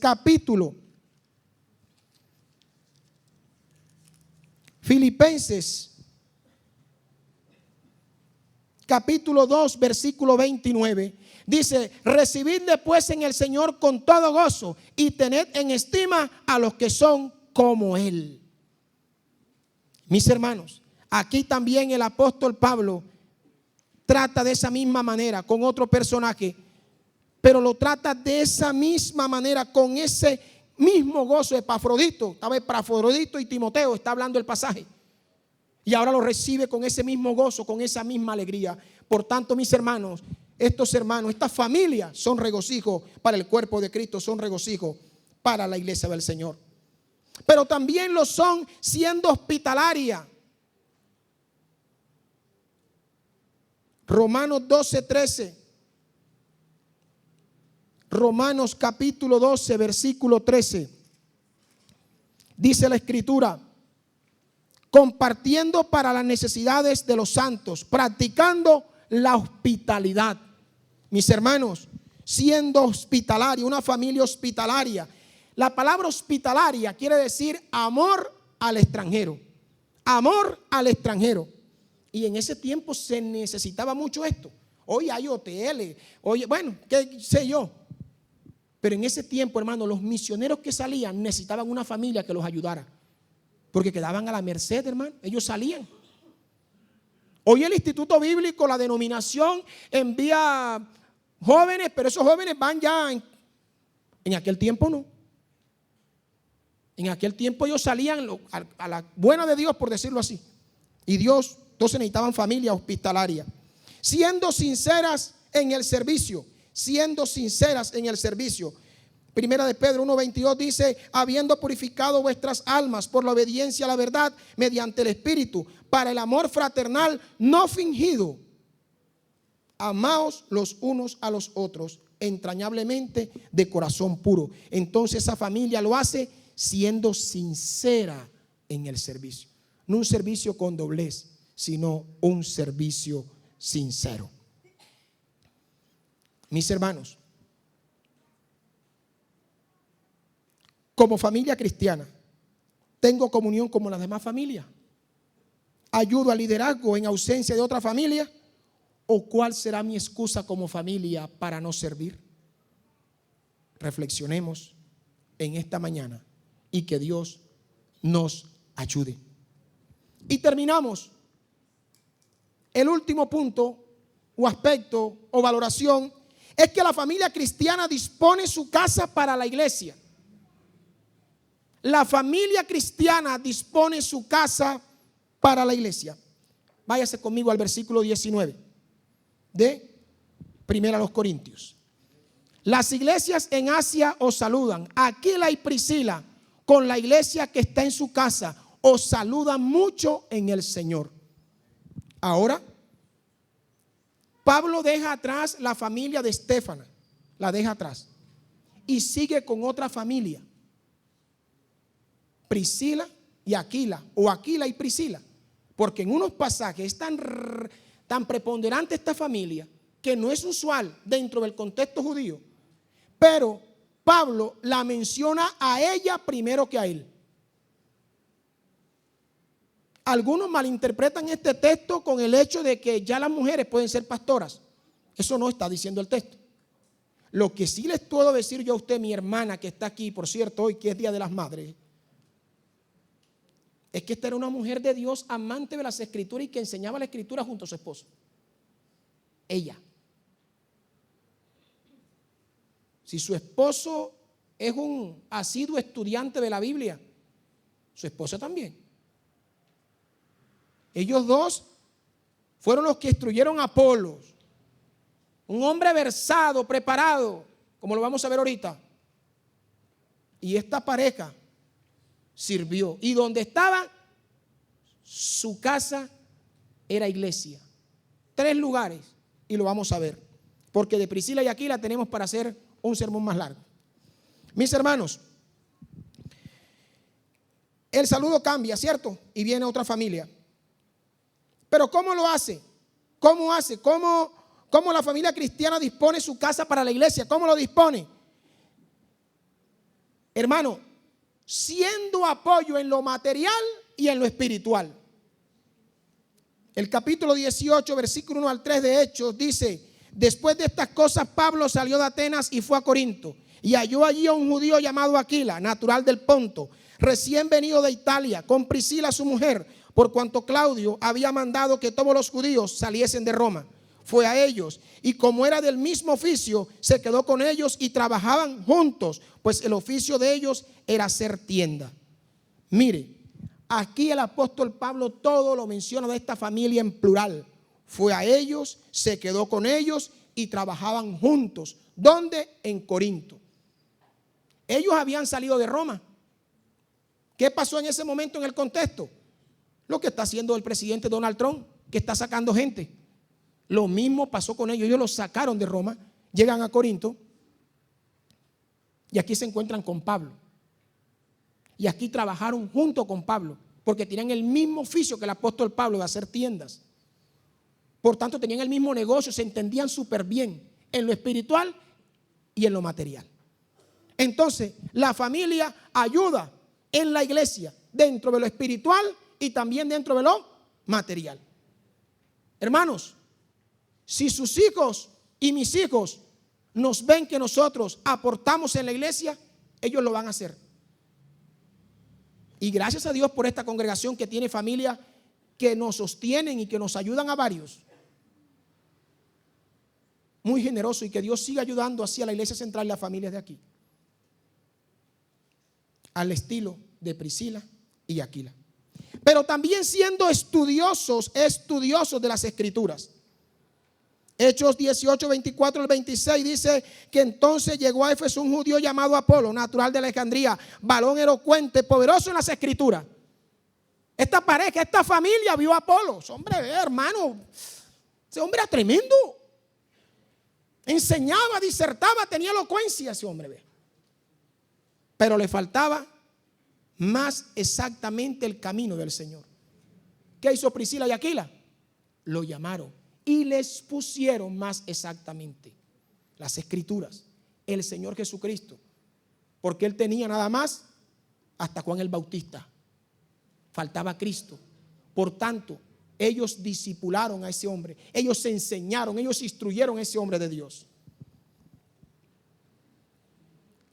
capítulo 2, versículo 29. Dice, recibidle pues en el Señor con todo gozo y tened en estima a los que son como Él. Mis hermanos, aquí también el apóstol Pablo trata de esa misma manera con otro personaje, pero lo trata de esa misma manera con ese mismo gozo. Epafrodito, estaba Epafrodito y Timoteo, está hablando el pasaje, y ahora lo recibe con ese mismo gozo, con esa misma alegría. Por tanto, mis hermanos, estos hermanos, estas familias son regocijo para el cuerpo de Cristo, son regocijo para la iglesia del Señor. Pero también lo son siendo hospitalaria. Romanos 12:13. Romanos capítulo 12, versículo 13. Dice la escritura, compartiendo para las necesidades de los santos, practicando la hospitalidad. Mis hermanos, siendo hospitalaria, una familia hospitalaria. La palabra hospitalaria quiere decir amor al extranjero. Amor al extranjero. Y en ese tiempo se necesitaba mucho esto. Hoy hay hoteles, hoy, bueno, qué sé yo. Pero en ese tiempo, hermano, los misioneros que salían necesitaban una familia que los ayudara. Porque quedaban a la merced, hermano. Ellos salían. Hoy el Instituto Bíblico, la denominación, envía jóvenes, pero esos jóvenes van ya. En aquel tiempo no. En aquel tiempo ellos salían a la buena de Dios, por decirlo así. Y Dios, entonces necesitaban familia hospitalaria. Siendo sinceras en el servicio. Siendo sinceras en el servicio. Primera de Pedro 1:22 dice, habiendo purificado vuestras almas por la obediencia a la verdad mediante el Espíritu, para el amor fraternal no fingido, amaos los unos a los otros entrañablemente de corazón puro. Entonces esa familia lo hace siendo sincera en el servicio. No un servicio con doblez, sino un servicio sincero. Mis hermanos, como familia cristiana, tengo comunión como las demás familias. ¿Ayudo al liderazgo en ausencia de otra familia? ¿O cuál será mi excusa como familia para no servir? Reflexionemos en esta mañana y que Dios nos ayude. Y terminamos. El último punto o aspecto o valoración es que la familia cristiana dispone su casa para la iglesia. La familia cristiana dispone su casa para la iglesia. Váyase conmigo al versículo 19 de 1 Corintios. Las iglesias en Asia os saludan. Aquila y Priscila, con la iglesia que está en su casa, os saludan mucho en el Señor. Ahora, Pablo deja atrás la familia de Estéfana, la deja atrás y sigue con otra familia, Priscila y Aquila, o Aquila y Priscila, porque en unos pasajes es tan tan preponderante esta familia, que no es usual dentro del contexto judío, pero Pablo la menciona a ella primero que a él. Algunos malinterpretan este texto con el hecho de que ya las mujeres pueden ser pastoras. Eso no está diciendo el texto. Lo que sí les puedo decir yo a usted, mi hermana que está aquí, por cierto, hoy que es Día de las Madres, es que esta era una mujer de Dios, amante de las Escrituras y que enseñaba la Escritura junto a su esposo. Ella. Si su esposo es un asiduo estudiante de la Biblia, su esposa también. Ellos dos fueron los que instruyeron a Apolos, un hombre versado, preparado, como lo vamos a ver ahorita. Y esta pareja sirvió. Y donde estaba su casa era iglesia. 3 lugares, y lo vamos a ver. Porque de Priscila y Aquila tenemos para hacer un sermón más largo. Mis hermanos, el saludo cambia, ¿cierto? Y viene otra familia. Pero ¿cómo lo hace? ¿Cómo hace? ¿Cómo la familia cristiana dispone su casa para la iglesia? ¿Cómo lo dispone? Hermano, siendo apoyo en lo material y en lo espiritual. El capítulo 18, versículo 1 al 3 de Hechos dice: después de estas cosas Pablo salió de Atenas y fue a Corinto, y halló allí a un judío llamado Aquila, natural del Ponto, recién venido de Italia, con Priscila su mujer, por cuanto Claudio había mandado que todos los judíos saliesen de Roma. Fue a ellos, y como era del mismo oficio, se quedó con ellos y trabajaban juntos, pues el oficio de ellos era hacer tienda. Mire, aquí el apóstol Pablo todo lo menciona de esta familia en plural. Fue a ellos, se quedó con ellos y trabajaban juntos. ¿Dónde? En Corinto. Ellos habían salido de Roma. ¿Qué pasó en ese momento en el contexto? Lo que está haciendo el presidente Donald Trump, que está sacando gente. Lo mismo pasó con ellos. Ellos los sacaron de Roma, llegan a Corinto y aquí se encuentran con Pablo. Y aquí trabajaron junto con Pablo, porque tenían el mismo oficio que el apóstol Pablo de hacer tiendas. Por tanto, tenían el mismo negocio, se entendían súper bien en lo espiritual y en lo material. Entonces, la familia ayuda en la iglesia dentro de lo espiritual y también dentro de lo material. Hermanos, si sus hijos y mis hijos nos ven que nosotros aportamos en la iglesia, ellos lo van a hacer. Y gracias a Dios por esta congregación que tiene familias que nos sostienen y que nos ayudan a varios. Muy generoso, y que Dios siga ayudando así a la iglesia central y las familias de aquí. Al estilo de Priscila y Aquila. Pero también siendo estudiosos de las Escrituras. Hechos 18, 24 al 26 dice que entonces llegó a Éfeso un judío llamado Apolo, natural de Alejandría, varón elocuente, poderoso en las Escrituras. Esta pareja, esta familia vio a Apolo. Ese hombre, hermano, ese hombre era tremendo. Enseñaba, disertaba, tenía elocuencia ese hombre. Pero le faltaba más exactamente el camino del Señor. ¿Qué hizo Priscila y Aquila? Lo llamaron y les pusieron más exactamente las Escrituras, el Señor Jesucristo, porque él tenía nada más hasta Juan el Bautista. Faltaba Cristo. Por tanto, ellos discipularon a ese hombre, ellos enseñaron, ellos instruyeron a ese hombre de Dios.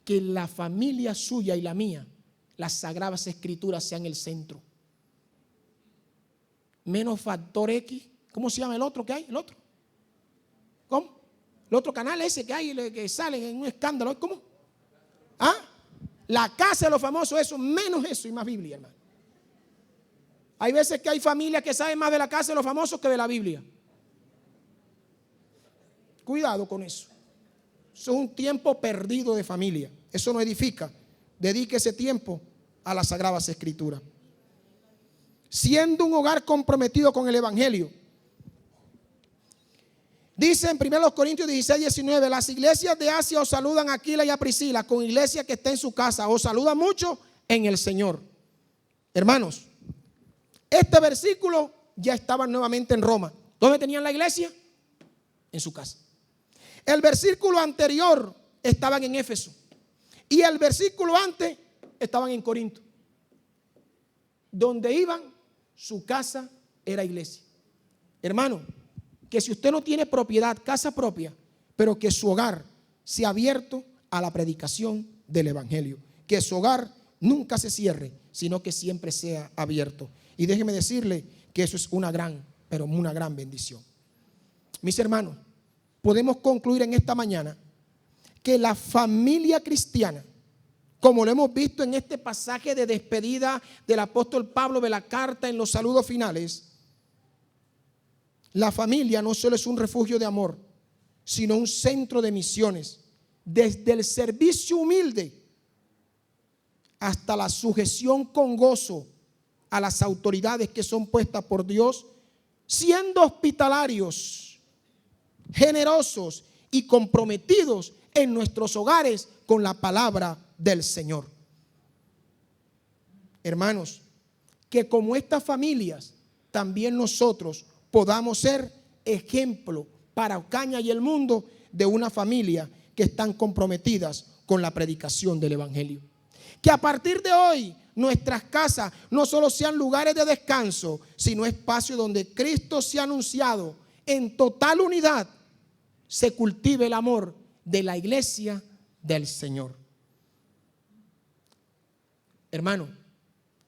Que la familia suya y la mía, las Sagradas Escrituras, sean el centro. Menos factor X. ¿Cómo se llama el otro que hay? ¿El otro? ¿Cómo? El otro canal ese que hay, que sale en un escándalo. ¿Cómo? ¿Ah? La casa de los famosos, eso, menos eso y más Biblia, hermano. Hay veces que hay familias que saben más de la casa de los famosos que de la Biblia. Cuidado con eso. Eso es un tiempo perdido de familia. Eso no edifica. Dedique ese tiempo a las Sagradas Escrituras. Siendo un hogar comprometido con el Evangelio. Dice en 1 Corintios 16, 19, las iglesias de Asia os saludan a Aquila y a Priscila, con iglesia que está en su casa. Os saluda mucho en el Señor. Hermanos, este versículo ya estaba nuevamente en Roma. ¿Dónde tenían la iglesia? En su casa. El versículo anterior estaban en Éfeso y el versículo antes estaban en Corinto. Donde iban, su casa era iglesia. Hermano, que si usted no tiene propiedad, casa propia, pero que su hogar sea abierto a la predicación del evangelio, que su hogar nunca se cierre, sino que siempre sea abierto. Y déjeme decirle que eso es una gran, pero una gran bendición. Mis hermanos, podemos concluir en esta mañana que la familia cristiana, como lo hemos visto en este pasaje de despedida del apóstol Pablo de la carta en los saludos finales, la familia no solo es un refugio de amor, sino un centro de misiones, desde el servicio humilde hasta la sujeción con gozo a las autoridades que son puestas por Dios, siendo hospitalarios, generosos y comprometidos en nuestros hogares con la palabra del Señor. Hermanos, que como estas familias, también nosotros podamos ser ejemplo para Ocaña y el mundo de una familia que están comprometidas con la predicación del evangelio. Que a partir de hoy nuestras casas no solo sean lugares de descanso, sino espacios donde Cristo sea anunciado en total unidad, se cultive el amor de la iglesia del Señor. Hermano,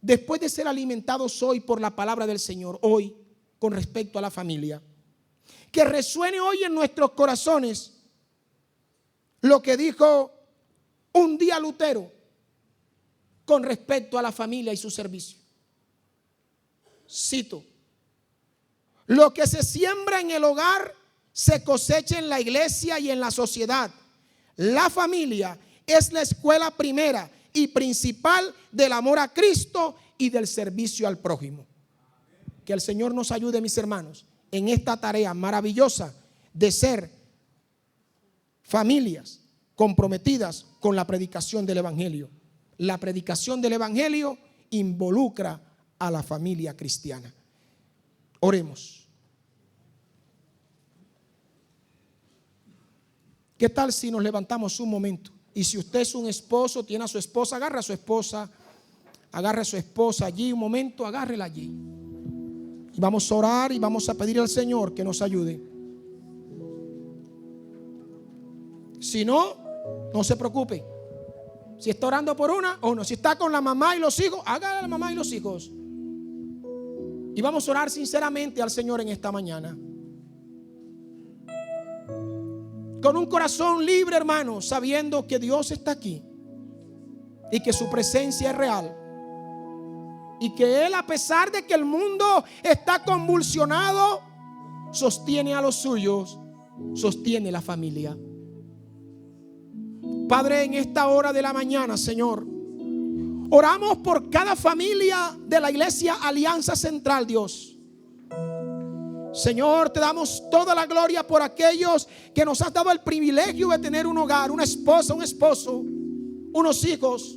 después de ser alimentados hoy por la palabra del Señor, hoy con respecto a la familia, que resuene hoy en nuestros corazones lo que dijo un día Lutero con respecto a la familia y su servicio. Cito: lo que se siembra en el hogar se cosecha en la iglesia y en la sociedad. La familia es la escuela primera y principal del amor a Cristo y del servicio al prójimo. Que el Señor nos ayude, mis hermanos, en esta tarea maravillosa de ser familias comprometidas con la predicación del evangelio. La predicación del evangelio involucra a la familia cristiana. Oremos. ¿Qué tal si nos levantamos un momento? Y si usted es un esposo, tiene a su esposa, agarra a su esposa allí un momento, agárrela allí. Y vamos a orar y vamos a pedir al Señor que nos ayude. Si no, no se preocupe. Si está orando por una o no, si está con la mamá y los hijos, hágale a la mamá y los hijos. Y vamos a orar sinceramente al Señor en esta mañana. Con un corazón libre, hermano, sabiendo que Dios está aquí y que su presencia es real. Y que Él, a pesar de que el mundo está convulsionado, sostiene a los suyos, sostiene la familia. Padre, en esta hora de la mañana, Señor, oramos por cada familia de la iglesia Alianza Central, Dios. Señor, te damos toda la gloria por aquellos que nos has dado el privilegio de tener un hogar, una esposa, un esposo, unos hijos.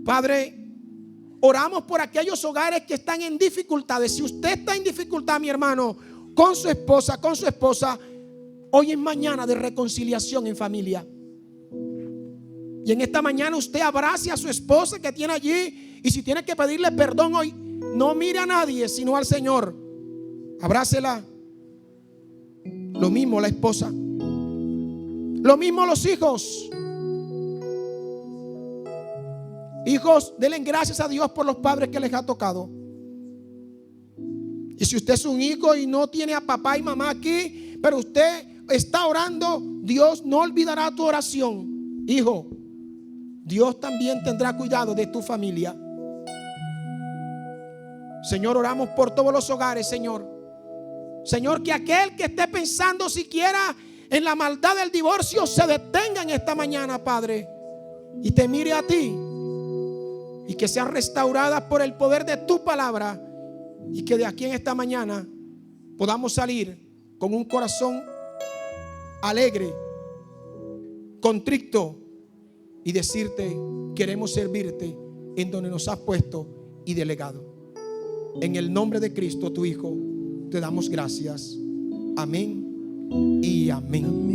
Padre, oramos por aquellos hogares que están en dificultades. Si usted está en dificultad, mi hermano, con su esposa, hoy es mañana de reconciliación en familia. Y en esta mañana usted abrace a su esposa que tiene allí. Y si tiene que pedirle perdón hoy, no mire a nadie sino al Señor. Abrácela. Lo mismo la esposa. Lo mismo los hijos. Hijos, denle gracias a Dios por los padres que les ha tocado. Y si usted es un hijo y no tiene a papá y mamá aquí, pero usted está orando, Dios no olvidará tu oración. Hijo, Dios también tendrá cuidado de tu familia. Señor, oramos por todos los hogares, Señor. Señor, que aquel que esté pensando siquiera en la maldad del divorcio se detenga en esta mañana, Padre, y te mire a ti, y que sean restauradas por el poder de tu palabra, y que de aquí en esta mañana podamos salir con un corazón alegre, contrito, y decirte: queremos servirte en donde nos has puesto y delegado. En el nombre de Cristo, tu Hijo, te damos gracias. Amén y amén.